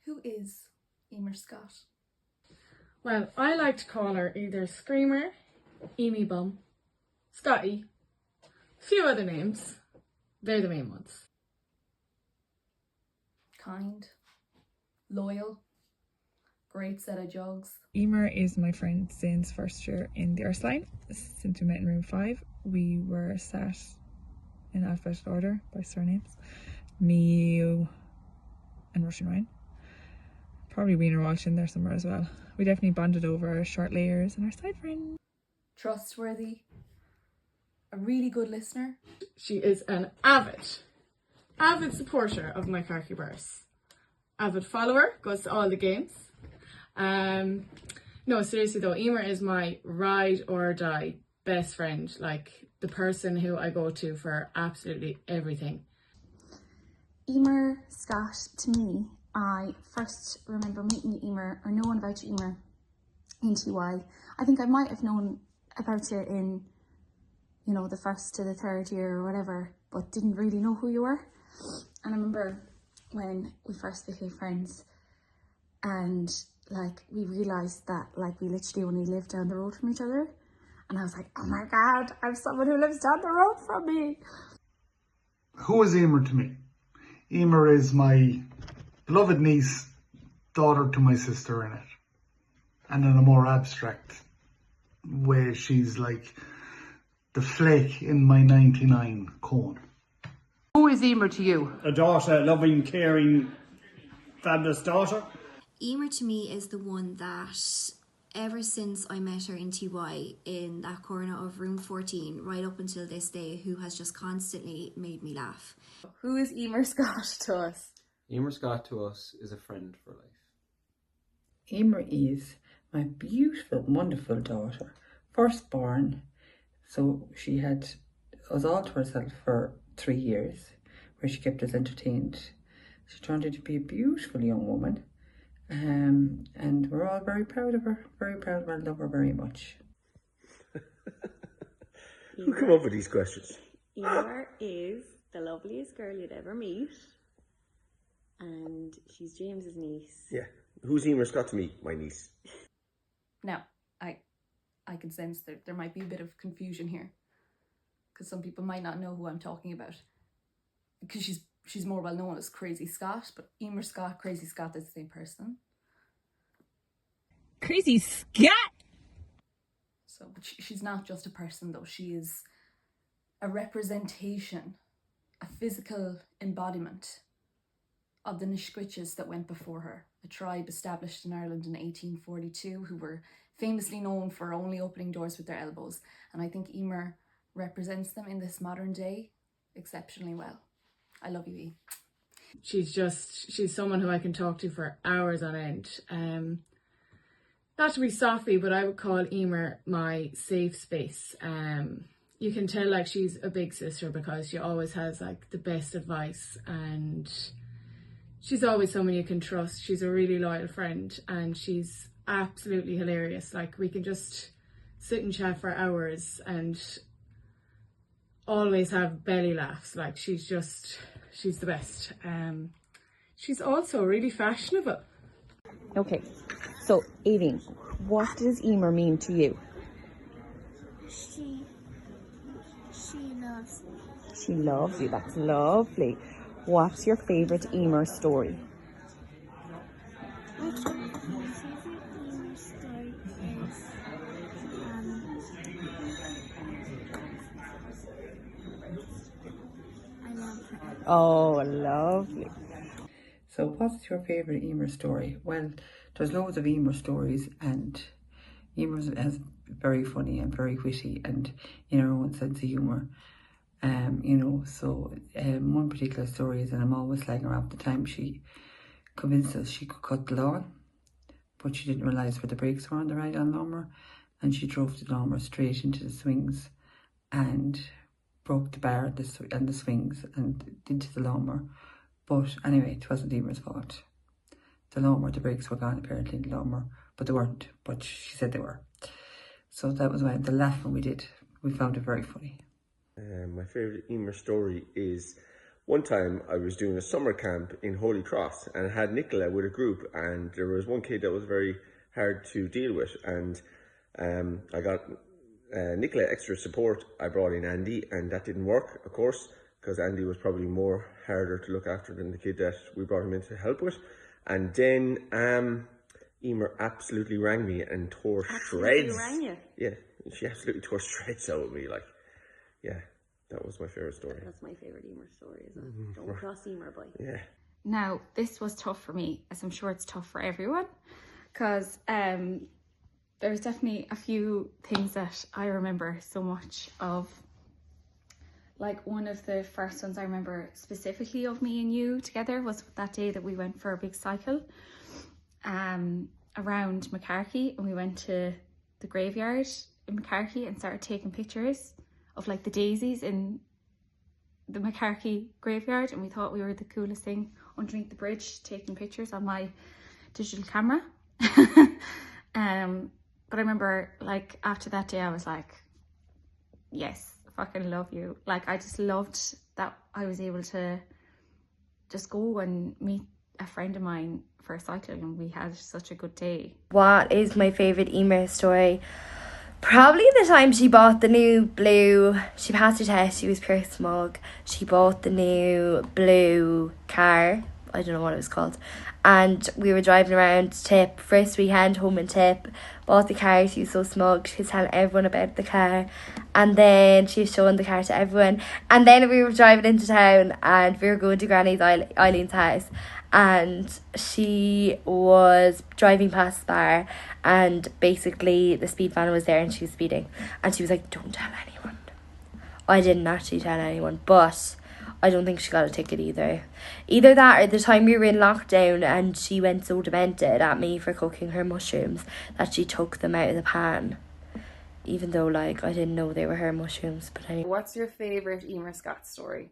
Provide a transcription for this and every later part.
Who is Eimear Scott? Well, I like to call her either Screamer, Amy Bum, Scotty, a few other names. They're the main ones. Kind, loyal, great set of jugs. Eimear is my friend since first year in the Arts line. Since we met in room 5, we were sat in alphabetical order by surnames. Me, you, and Russian Ryan. Probably Wiener Walsh in there somewhere as well. We definitely bonded over our short layers and our side friend. Trustworthy, a really good listener. She is an avid supporter of my Carky Bars. Avid follower, goes to all the games. No, seriously though, Eimear is my ride or die best friend. Like, the person who I go to for absolutely everything. Eimear Scott, to me, I first remember meeting Eimear or knowing about you, Eimear, in TY. I think I might have known about you in, you know, the first to the third year or whatever, but didn't really know who you were. And I remember when we first became friends and like we realised that like we literally only lived down the road from each other. And I was like, oh my God, I have someone who lives down the road from me. Who is Eimear to me? Eimear is my beloved niece, daughter to my sister in it. And in a more abstract way, she's like the flake in my 99 cone. Who is Eimear to you? A daughter, loving, caring, fabulous daughter. Eimear to me is the one that ever since I met her in TY in that corner of room 14 right up until this day, who has just constantly made me laugh. Who is Eimear Scott to us? Eimear Scott to us is a friend for life. Eimear is my beautiful, wonderful daughter, firstborn. So she had us all to herself for 3 years, where she kept us entertained. She turned out to be a beautiful young woman. And we're all very proud of her, love her very much. Who come up with these questions? Eimear is the loveliest girl you'd ever meet, and she's James's niece. Yeah. Who's Eimear Scott to me? My niece. Now, I can sense that there might be a bit of confusion here, because some people might not know who I'm talking about, because she's more well known as Crazy Scott, but Eimear Scott, Crazy Scott, they're the same person. Crazy Scott! So, but she's not just a person though, she is a representation, a physical embodiment of the Nisquitches that went before her, a tribe established in Ireland in 1842 who were famously known for only opening doors with their elbows. And I think Eimear represents them in this modern day exceptionally well. I love you, E. She's someone who I can talk to for hours on end. Not to be softly, but I would call Eimear my safe space. You can tell like she's a big sister because she always has like the best advice, and she's always someone you can trust. She's a really loyal friend, and she's absolutely hilarious. Like, we can just sit and chat for hours and always have belly laughs. Like, she's the best. She's also really fashionable. Okay, so Aileen, what does Eimear mean to you? She loves me. She loves you, that's lovely. What's your favourite Eimear story? Actually, my favourite Eimear story is I love her. Oh, lovely. So what's your favourite Eimear story? Well, there's loads of Eimear stories, and Eimear is very funny and very witty and in her own sense of humour. One particular story is, and I'm always slagging her off, the time she convinced us she could cut the lawn, but she didn't realise where the brakes were on the ride-on lawnmower, and she drove the lawnmower straight into the swings and broke the bar and the swings and into the lawnmower. But anyway, it wasn't Eimear's fault. The brakes were gone apparently in the lawnmower, but they weren't, but she said they were. So that was the laughing we did. We found it very funny. My favourite Eimear story is One time I was doing a summer camp in Holy Cross and I had Nicola with a group, and there was one kid that was very hard to deal with, and I got Nicola extra support. I brought in Andy, and that didn't work, of course, because Andy was probably more harder to look after than the kid that we brought him in to help with. And then Eimear absolutely rang me and tore shreds. Rang you? Yeah, she absolutely tore shreds out of me. Like, yeah, that was my favourite story. That's my favourite Eimear story, isn't it? Don't cross Eimear, boy. Yeah. Now, this was tough for me, as I'm sure it's tough for everyone, because there's definitely a few things that I remember so much of. Like, one of the first ones I remember specifically of me and you together was that day that we went for a big cycle around Macarkey, and we went to the graveyard in Macarkey and started taking pictures of like the daisies in the Macarkey graveyard, and we thought we were the coolest thing underneath the bridge taking pictures on my digital camera. But I remember, like, after that day I was like, yes, fucking love you. Like, I just loved that I was able to just go and meet a friend of mine for a cycle, and we had such a good day. What is my favourite Eimear story? Probably the time she bought the new blue, she passed her test, she was pure smug, she bought the new blue car, I don't know what it was called, and we were driving around Tip, first weekend home in Tip, bought the car, she was so smug, she was telling everyone about the car, and then she was showing the car to everyone, and then we were driving into town and we were going to Granny's Eileen's house, and she was driving past the bar, and basically the speed van was there and she was speeding, and she was like, don't tell anyone. I didn't actually tell anyone, but I don't think she got a ticket either. Either that or the time we were in lockdown and she went so demented at me for cooking her mushrooms that she took them out of the pan, even though, like, I didn't know they were her mushrooms. But anyway. What's your favourite Eimear Scott story?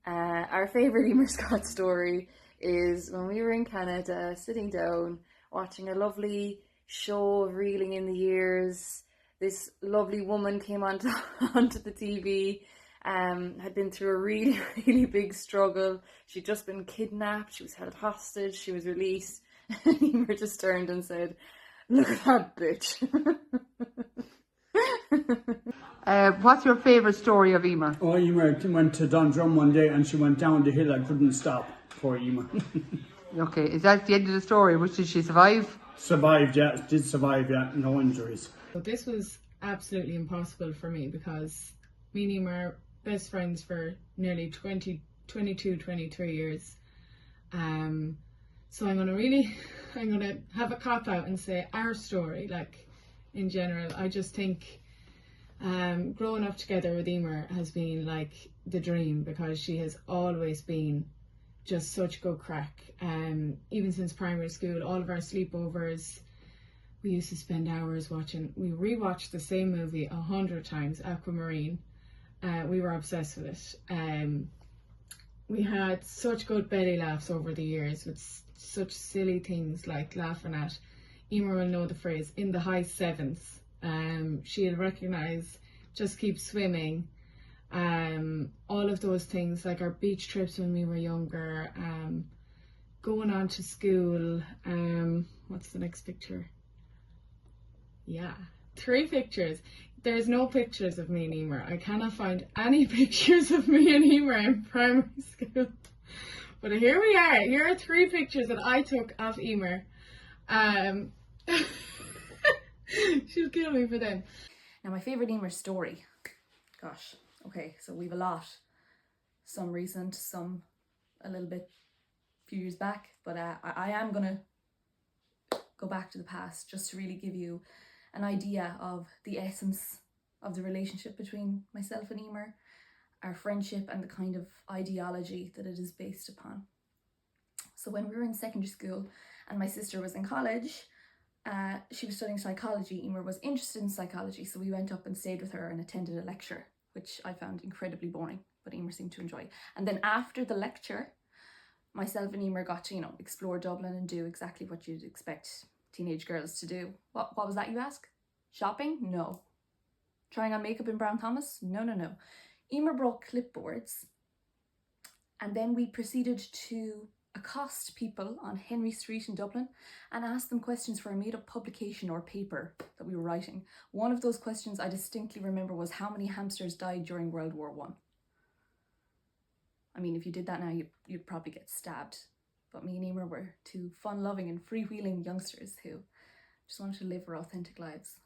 Our favourite Eimear Scott story is when we were in Canada, sitting down, watching a lovely show of Reeling in the Years. This lovely woman came onto the TV, had been through a really, really big struggle. She'd just been kidnapped, she was held hostage, she was released, and Eimear just turned and said, look at that bitch. What's your favourite story of Eimear? Oh, Eimear went to Dundrum one day and she went down the hill. I couldn't stop. Poor Eimear. Okay, is that the end of the story? Did she survive? Survived, yeah. Did survive, yeah. No injuries. So this was absolutely impossible for me because me and Eimear are best friends for nearly 23 years. So I'm gonna have a cop out and say our story, like, in general. I just think growing up together with Eimear has been like the dream, because she has always been just such good crack. Even since primary school, all of our sleepovers, we used to spend hours watching. We rewatched the same movie 100 times, Aquamarine. We were obsessed with it. We had such good belly laughs over the years with such silly things like laughing at, Eimear will know the phrase, in the high sevens. She'll recognise Just Keep Swimming. All of those things, like our beach trips when we were younger, going on to school. What's the next picture? Yeah, 3 pictures. There's no pictures of me and Eimear. I cannot find any pictures of me and Eimear in primary school. But here we are. Here are 3 pictures that I took of Eimear. She'll kill me for them. Now, my favourite Eimear story. Gosh, okay, so we've a lot. Some recent, some a little bit few years back. But I am going to go back to the past just to really give you an idea of the essence of the relationship between myself and Eimear, our friendship, and the kind of ideology that it is based upon. So when we were in secondary school and my sister was in college, she was studying psychology. Eimear was interested in psychology, so we went up and stayed with her and attended a lecture, which I found incredibly boring, but Eimear seemed to enjoy. And then after the lecture, myself and Eimear got to, explore Dublin and do exactly what you'd expect teenage girls to do. What was that, you ask? Shopping? No. Trying on makeup in Brown Thomas? No. Eimear brought clipboards And then we proceeded to accost people on Henry Street in Dublin and ask them questions for a made-up publication or paper that we were writing. One of those questions I distinctly remember was how many hamsters died during World War I. I mean, if you did that now, you'd probably get stabbed. But me and Eimear were two fun-loving and freewheeling youngsters who just wanted to live our authentic lives.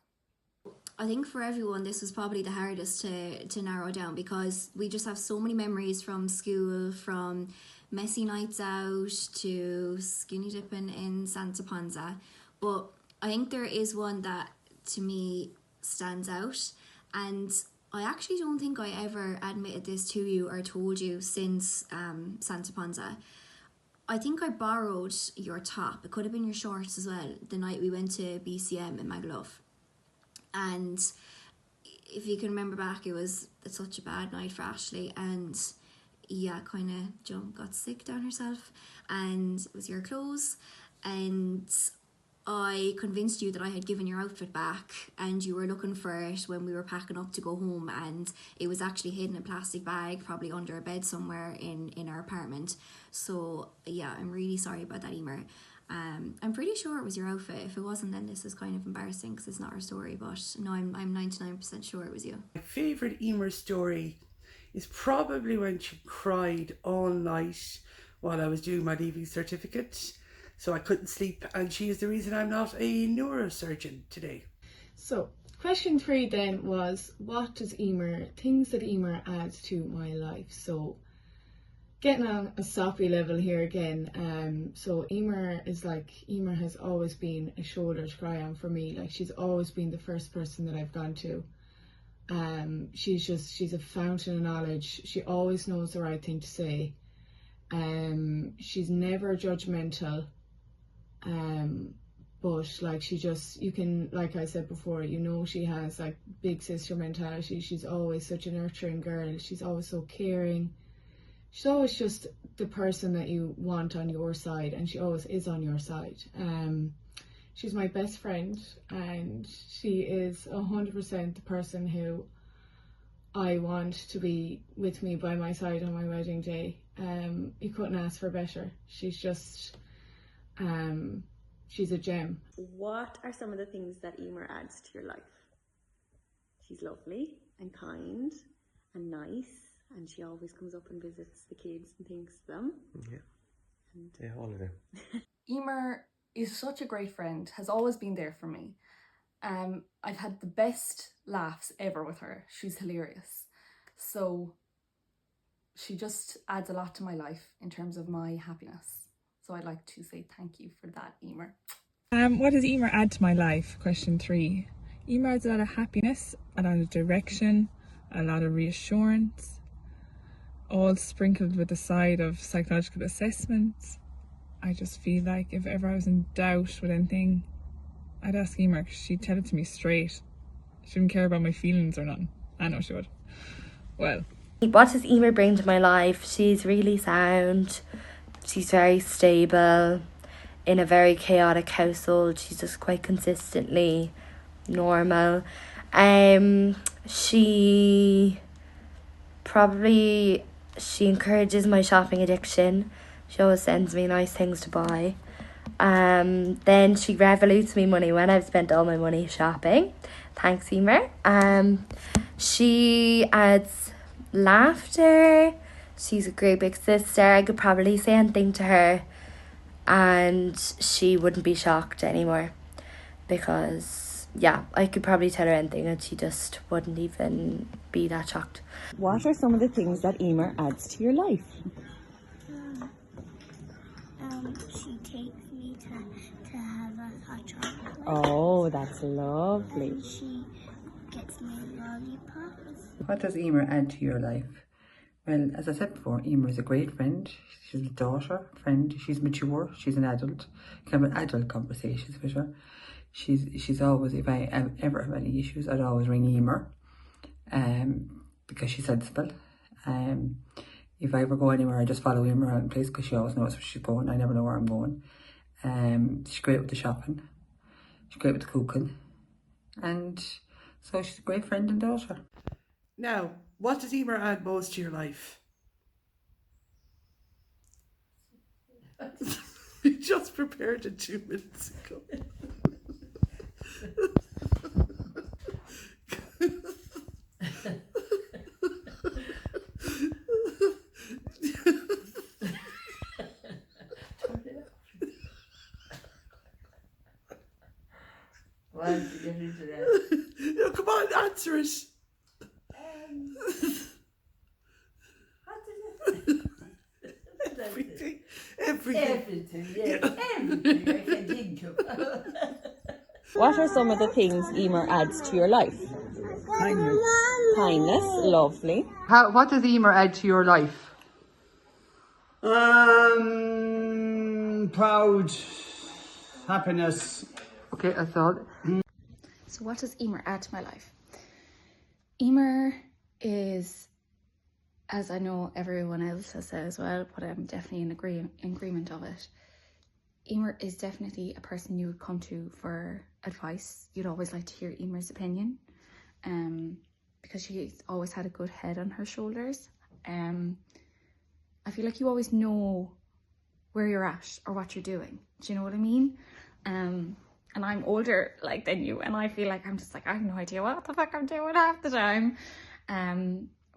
I think for everyone this was probably the hardest to narrow down, because we just have so many memories from school, from messy nights out to skinny dipping in Santa Ponza. But I think there is one that to me stands out, and I actually don't think I ever admitted this to you or told you since Santa Ponza. I think I borrowed your top, it could have been your shorts as well, the night we went to BCM in Magaluf. And if you can remember back, it was such a bad night for Ashley, and kind of got sick down herself, and it was your clothes, and I convinced you that I had given your outfit back, and you were looking for it when we were packing up to go home, and it was actually hidden in a plastic bag, probably under a bed somewhere in our apartment. So I'm really sorry about that, Eimear. I'm pretty sure it was your outfit. If it wasn't, then this is kind of embarrassing because it's not our story, but no, I'm 99% sure it was you. My favourite Eimear story is probably when she cried all night while I was doing my leaving certificate, so I couldn't sleep, and she is the reason I'm not a neurosurgeon today. So question 3 then was, what does things that Eimear adds to my life? So getting on a soppy level here again, so Eimear has always been a shoulder to cry on for me. Like, she's always been the first person that I've gone to. She's a fountain of knowledge. She always knows the right thing to say. She's never judgmental. But like, you can, like I said before, she has like big sister mentality. She's always such a nurturing girl. She's always so caring. She's always just the person that you want on your side, and she always is on your side. She's my best friend, and she is 100% the person who I want to be with me by my side on my wedding day. You couldn't ask for better. She's just, she's a gem. What are some of the things that Eimear adds to your life? She's lovely and kind and nice, and she always comes up and visits the kids and thinks of them. Yeah, all of them. Eimear is such a great friend, has always been there for me. I've had the best laughs ever with her. She's hilarious. So she just adds a lot to my life in terms of my happiness. So I'd like to say thank you for that, Eimear. What does Eimear add to my life? Question 3. Eimear adds a lot of happiness, a lot of direction, a lot of reassurance, all sprinkled with a side of psychological assessments. I just feel like if ever I was in doubt with anything, I'd ask Eimear, because she'd tell it to me straight. She didn't care about my feelings or nothing. I know she would. Well, what does Eimear bring to my life? She's really sound. She's very stable. In a very chaotic household, she's just quite consistently normal. She encourages my shopping addiction. She always sends me nice things to buy. Then she revolutes me money when I've spent all my money shopping. Thanks, Eimear. She adds laughter. She's a great big sister. I could probably say anything to her and she wouldn't be shocked anymore, because I could probably tell her anything and she just wouldn't even be that shocked. What are some of the things that Eimear adds to your life? She takes me to have a hot chocolate. Oh, that's lovely. And she gets me lollipops. What does Eimear add to your life? Well, as I said before, Eimear is a great friend. She's a daughter, friend. She's mature. She's an adult. You can have adult conversations with her. She's always, if I ever have any issues, I'd always ring Eimear, because she's sensible. If I ever go anywhere, I just follow Eimear around the place, because she always knows where she's going. I never know where I'm going. She's great with the shopping. She's great with the cooking. And so she's a great friend and daughter. Now, what does Eimear add most to your life? We just prepared it 2 minutes ago. Why did you get into that? No, come on, answer it. Everything. Everything, yes. Everything I can think of. What are some of the things Eimear adds to your life? Kindness. Kindness, lovely. What does Eimear add to your life? Proud, happiness. Okay, that's all. So what does Eimear add to my life? Eimear is, as I know everyone else has said as well, but I'm definitely in agreement of it. Eimear is definitely a person you would come to for advice. You'd always like to hear Eimear's opinion, because she's always had a good head on her shoulders. I feel like you always know where you're at or what you're doing. Do you know what I mean? And I'm older than you, and I feel like I'm just like, I have no idea what the fuck I'm doing half the time.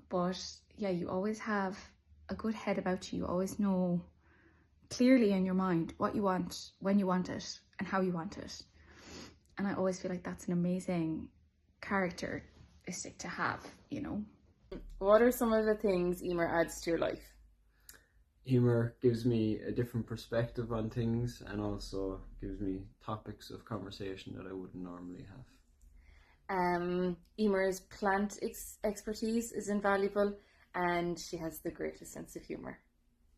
But yeah, you always have a good head about you. You always know clearly in your mind what you want, when you want it, and how you want it. And I always feel like that's an amazing characteristic to have, you know. What are some of the things Eimear adds to your life? Eimear gives me a different perspective on things and also gives me topics of conversation that I wouldn't normally have. Eimear's plant expertise is invaluable, and she has the greatest sense of humour.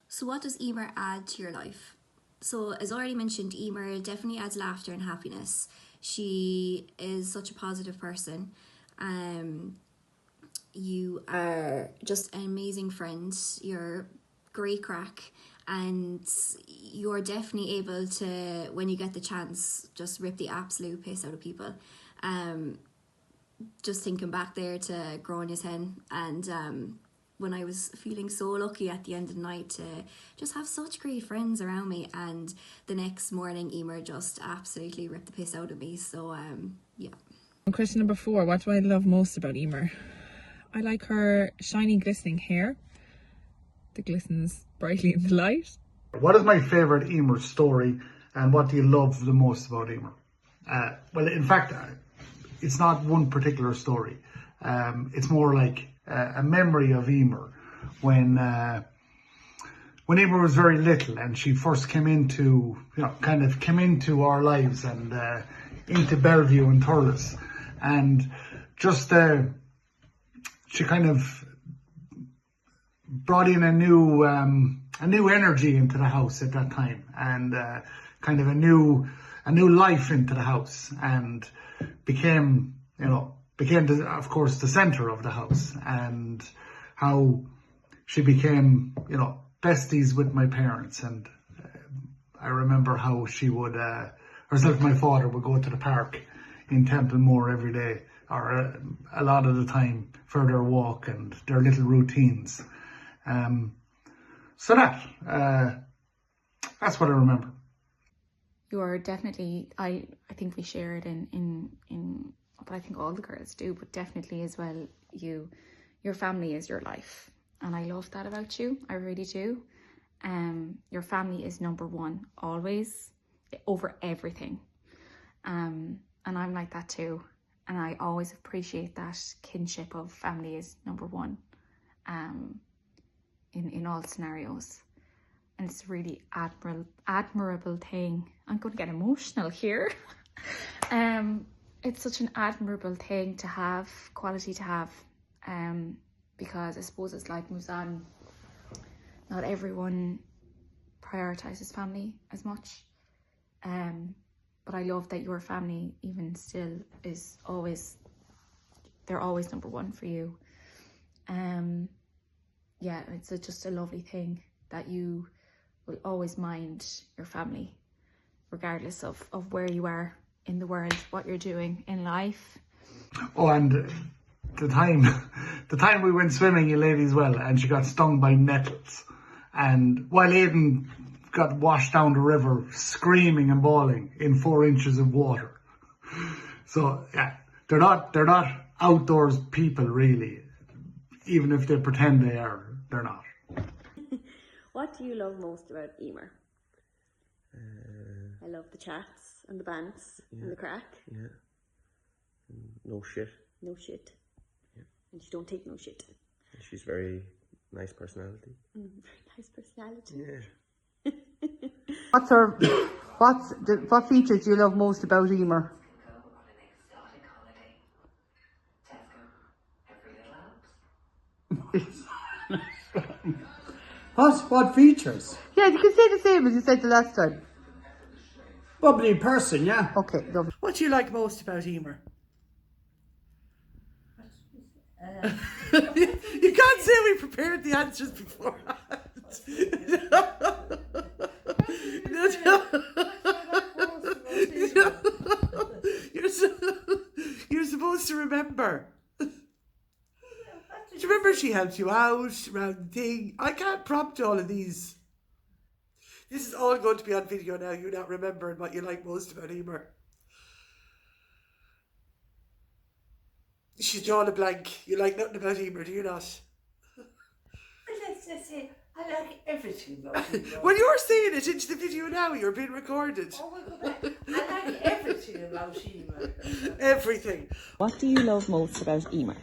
So what does Eimear add to your life? So as already mentioned, Eimear definitely adds laughter and happiness. She is such a positive person. You are just an amazing friend. You're great crack, and you're definitely able to, when you get the chance, just rip the absolute piss out of people. Just thinking back there to growing his hen, and when I was feeling so lucky at the end of the night to just have such great friends around me, and the next morning Eimear just absolutely ripped the piss out of me. So yeah. Question number 4, what do I love most about Eimear? I like her shiny glistening hair that glistens brightly in the light. What is my favourite Eimear story, and what do you love the most about Eimear? Well, in fact, it's not one particular story. It's more like a memory of Eimear when Eimear was very little and she first came into, came into our lives and into Bellevue and Thurles, and just she kind of brought in a new energy into the house at that time, and kind of a new life into the house, and became of course the center of the house, and how she became besties with my parents. And I remember how she would herself and my father would go to the park in Templemore every day, or a lot of the time, for their walk and their little routines. So that's what I remember. You are definitely, I think we share it in but I think all the girls do, but definitely as well, your family is your life, and I love that about you. I really do. Your family is number one, always, over everything. And I'm like that too, and I always appreciate that kinship of family is number one, in all scenarios. And it's a really admirable thing. I'm going to get emotional here. It's such an admirable thing to have, quality to have, because I suppose as life moves on, not everyone prioritises family as much. But I love that your family even still is always, they're always number one for you. Yeah, it's just a lovely thing that you will always mind your family, regardless of where you are in the world, what you're doing in life. Oh, and the time we went swimming, you ladies well, and she got stung by nettles. And while Aidan got washed down the river screaming and bawling in 4 inches of water. So yeah, they're not outdoors people really. Even if they pretend they are, they're not. What do you love most about Eimear? I love the chats and the bants and the crack. Yeah. No shit. No shit. Yeah. And she don't take no shit. She's very nice personality. Very nice personality. Yeah. What features do you love most about Eimear? What features? Yeah, you can say the same as you said the last time. Bubbly person, yeah. Okay, lovely. What do you like most about Eimear? You can't say we prepared the answers beforehand. You're supposed to remember. Do you remember she helped you out around the thing? I can't prompt all of these. This is all going to be on video now, you not remembering what you like most about Eimear. She's drawn a blank. You like nothing about Eimear, do you not? Let's just say, I like everything about Eimear. Well, you're saying it into the video now, you're being recorded. Oh, we'll go back. I like everything about Eimear. Everything. What do you love most about Eimear?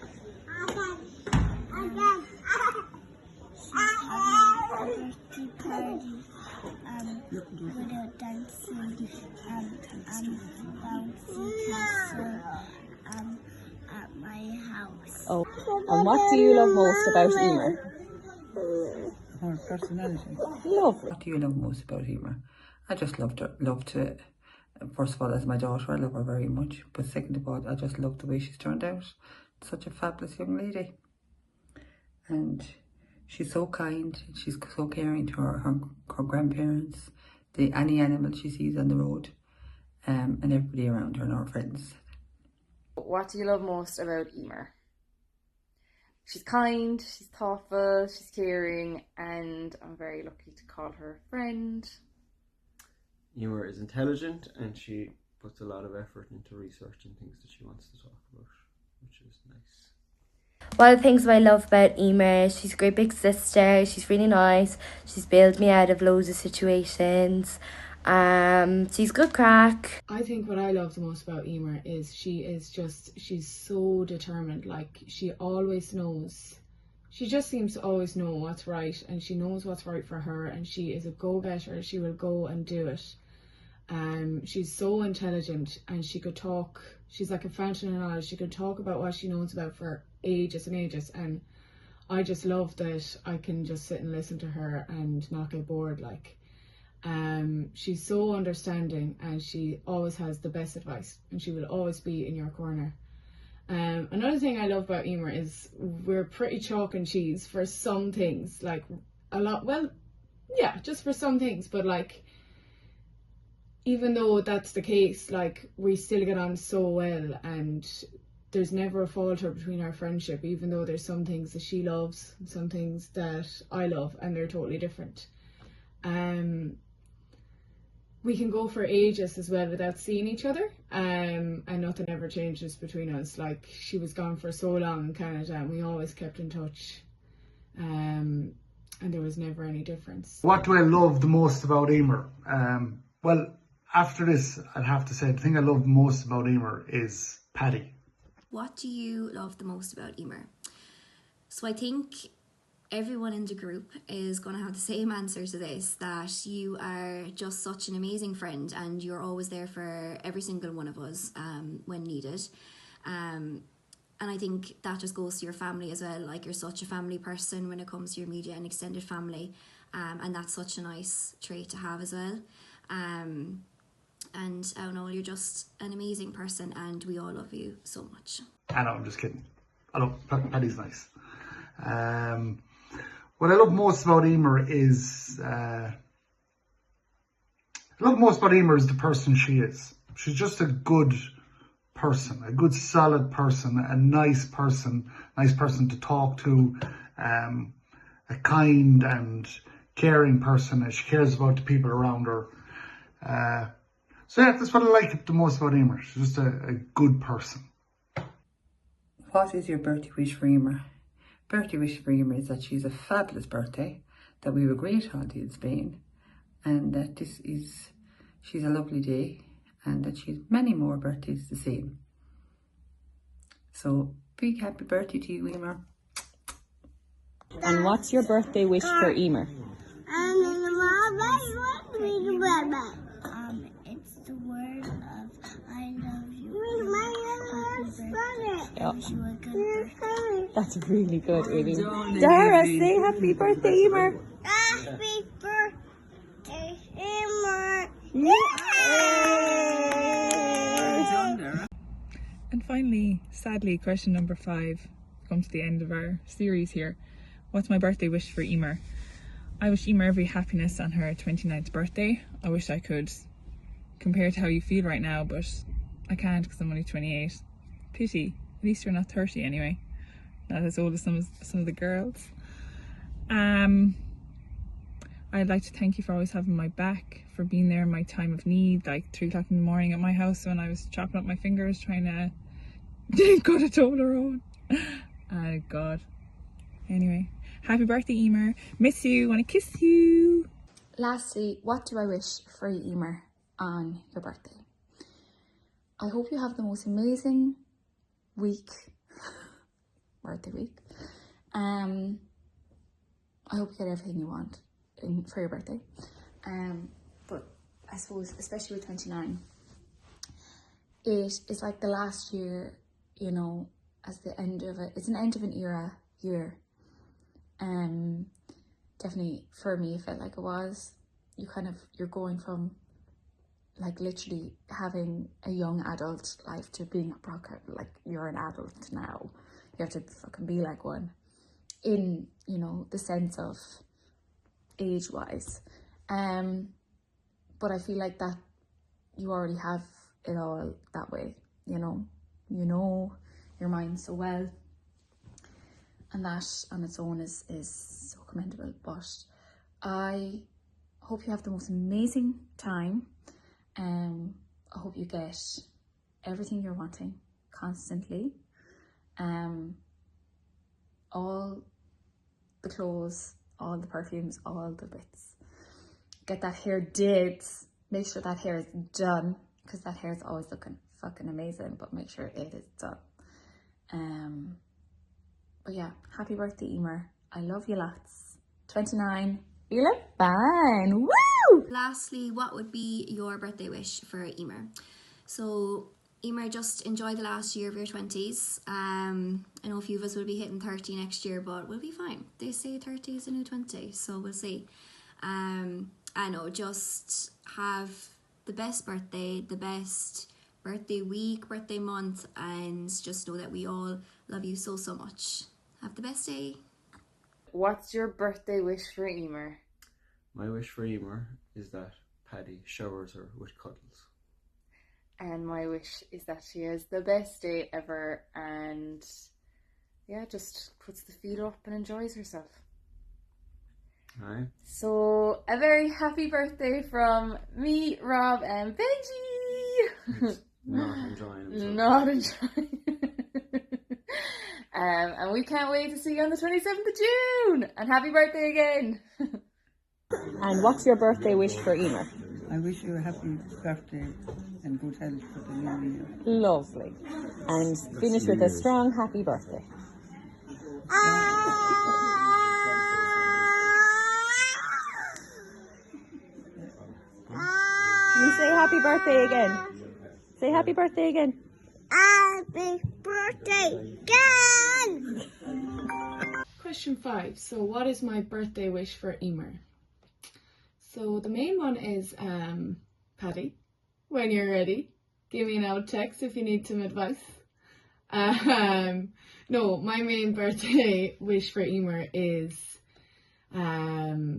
With a dancing bouncy castle at my house. Oh, and what do you love most about Eimear? Her personality. Lovely. What do you love most about Eimear? I just love to, first of all, as my daughter, I love her very much. But second of all, I just love the way she's turned out. Such a fabulous young lady. And she's so kind, she's so caring to her grandparents, any animal she sees on the road, and everybody around her and her friends. What do you love most about Eimear? She's kind, she's thoughtful, she's caring, and I'm very lucky to call her a friend. Eimear is intelligent and she puts a lot of effort into researching things that she wants to talk about, which is nice. One of the things I love about Eimear, she's a great big sister, she's really nice, she's bailed me out of loads of situations, she's good crack. I think what I love the most about Eimear is she's so determined. Like, she always knows, she just seems to always know what's right, and she knows what's right for her, and she is a go-getter. She will go and do it. She's so intelligent, and she could talk, she's like a fountain of knowledge. She could talk about what she knows about for ages and ages, and I just love that I can just sit and listen to her and not get bored. Like, she's so understanding, and she always has the best advice, and she will always be in your corner. Another thing I love about Eimear is we're pretty chalk and cheese for some things, like a lot, well, yeah, just for some things, but like, even though that's the case, like, we still get on so well, and there's never a falter between our friendship, even though there's some things that she loves, some things that I love, and they're totally different. We can go for ages as well without seeing each other, and nothing ever changes between us. Like, she was gone for so long in Canada, and we always kept in touch, and there was never any difference. What do I love the most about Eimear? Well, after this, I'd have to say the thing I love most about Eimear is Paddy. What do you love the most about Eimear? So I think everyone in the group is going to have the same answer to this, that you are just such an amazing friend, and you're always there for every single one of us when needed. And I think that just goes to your family as well. Like, you're such a family person when it comes to your media and extended family, and that's such a nice trait to have as well. And I don't know, you're just an amazing person, and we all love you so much. I know, I'm just kidding. I love Paddy's nice. What I love most about Eimear is the person she is. She's just a good person, a good solid person, a nice person to talk to, a kind and caring person, and she cares about the people around her. So yeah, that's what I like the most about Eimear. She's just a good person. What is your birthday wish for Eimear? Birthday wish for Eimear is that she's a fabulous birthday, that we have a great holiday in Spain, and that she's a lovely day, and that she's many more birthdays the same. So big happy birthday to you, Eimear. And what's your birthday wish for Eimear? It's the word of I love you. Yeah. Wish you a good birthday. That's really good, really. Dara, say happy birthday, Eimear. Happy birthday, Eimear. And finally, sadly, question number 5 comes to the end of our series here. What's my birthday wish for Eimear? I wish Eimear every happiness on her 29th birthday. I wish I could compare to how you feel right now, but I can't because I'm only 28. Pity. At least you're not 30 anyway. Not as old as some of the girls. I'd like to thank you for always having my back, for being there in my time of need, like 3 o'clock in the morning at my house when I was chopping up my fingers trying to cut a Toblerone. Oh God. Anyway, happy birthday, Eimear. Miss you, wanna kiss you. Lastly, what do I wish for you, Eimear, on your birthday? I hope you have the most amazing week, birthday week. I hope you get everything you want for your birthday. But I suppose, especially with 29, it is like the last year, you know, as the end of it. It's an end of an era year. Definitely for me, it felt like it was. You're going from like literally having a young adult life to being a proper, like you're an adult now. You have to fucking be like one in, you know, the sense of age wise. But I feel like that you already have it all that way, you know your mind so well, and that on its own is so commendable. But I hope you have the most amazing time. I hope you get everything you're wanting constantly. All the clothes, all the perfumes, all the bits. Get that hair did. Make sure that hair is done, because that hair is always looking fucking amazing, but make sure it is done. But yeah, happy birthday, Eimear. I love you lots. 29. You look fine. Woo! Lastly, what would be your birthday wish for Eimear? So, Eimear, just enjoy the last year of your 20s. I know a few of us will be hitting 30 next year, but we'll be fine. They say 30 is the new 20, so we'll see. I know, just have the best birthday, the best birthday week, birthday month, and just know that we all love you so much. Have the best day. What's your birthday wish for Eimear? My wish for Eimear is that Paddy showers her with cuddles. And my wish is that she has the best day ever, and yeah, just puts the feet up and enjoys herself. Aye. So a very happy birthday from me, Rob, and Benji. Not enjoying himself. Not enjoying. And we can't wait to see you on the 27th of June. And happy birthday again. And what's your birthday wish for Eimear? I wish you a happy birthday and good health for the new year. Lovely. And finish with a strong happy birthday. You say happy birthday again. Say happy birthday again. Happy birthday again! Question 5. So what is my birthday wish for Eimear? So the main one is Paddy, when you're ready, give me an out text if you need some advice. No, my main birthday wish for Eimear is I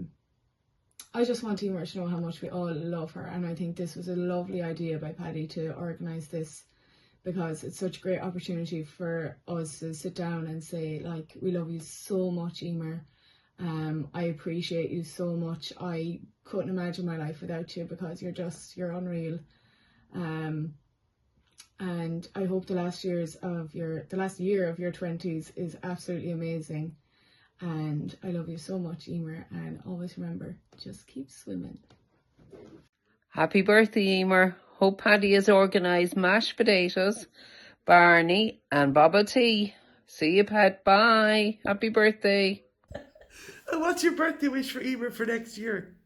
just want Eimear to know how much we all love her, and I think this was a lovely idea by Paddy to organise this, because it's such a great opportunity for us to sit down and say, like, we love you so much, Eimear, I appreciate you so much. I couldn't imagine my life without you because you're unreal. And I hope the last year of your 20s is absolutely amazing. And I love you so much, Eimear, and always remember, just keep swimming. Happy birthday, Eimear. Hope Paddy has organised mashed potatoes, Barney and bubble tea. See you, Pat. Bye. Happy birthday. And what's your birthday wish for Eimear for next year?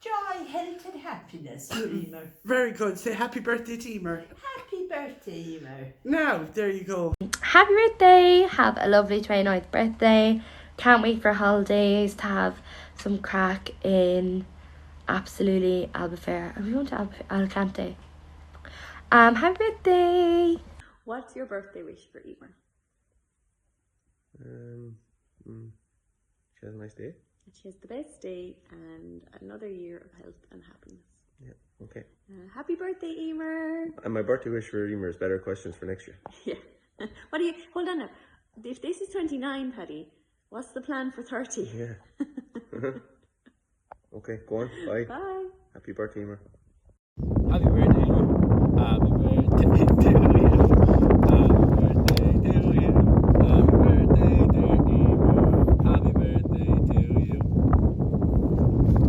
Joy, health and happiness, Eimear. Very good. Say happy birthday to Eimear. Happy birthday, Eimear. Now, there you go. Happy birthday! Have a lovely 29th birthday. Can't wait for holidays to have some crack in absolutely Albufeira. Are we going to Alicante? Happy birthday! What's your birthday wish for Eimear? She has a nice day. She has the best day and another year of health and happiness. Yeah, okay. Happy birthday, Eimear! And my birthday wish for Eimear is better questions for next year. Yeah. Hold on now. If this is 29, Paddy, what's the plan for 30? Yeah. Okay, go on. Bye. Bye. Happy birthday, Eimear. Happy birthday, Eimear. Happy birthday to you. Happy birthday to you. Happy birthday, dear Eimear. Happy birthday to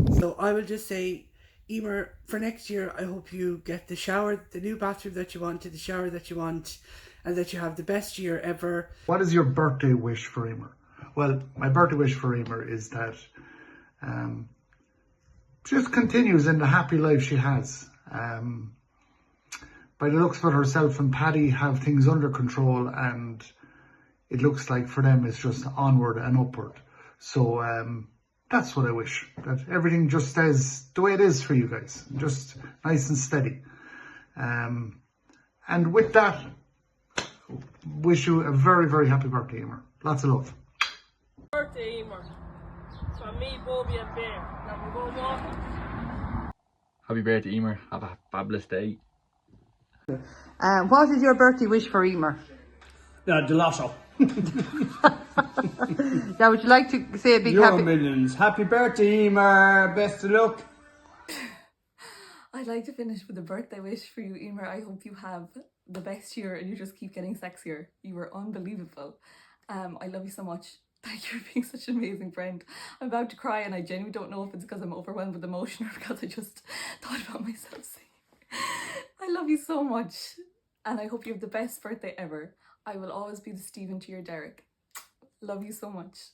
you. So I will just say, Eimear, for next year, I hope you get the shower, the new bathroom that you want, the shower that you want, and that you have the best year ever. What is your birthday wish for Eimear? Well, my birthday wish for Eimear is that she just continues in the happy life she has. By the looks of it, herself and Paddy have things under control, and it looks like for them it's just onward and upward. So that's what I wish, that everything just stays the way it is for you guys, just nice and steady. And with that, wish you a very, very happy birthday, Eimear. Lots of love. Birthday, Eimear. From me, Bobby and Bear. Now we're going walking. Happy birthday, Eimear. Have a fabulous day. What is your birthday wish for Eimear? The lotto. Yeah, would you like to say a big Euro happy... Millions. Happy birthday, Eimear. Best of luck. I'd like to finish with a birthday wish for you, Eimear. I hope you have the best year and you just keep getting sexier. You were unbelievable. I love you so much. Thank you for being such an amazing friend. I'm about to cry and I genuinely don't know if it's because I'm overwhelmed with emotion or because I just thought about myself singing. I love you so much and I hope you have the best birthday ever. I will always be the Stephen to your Derek. Love you so much.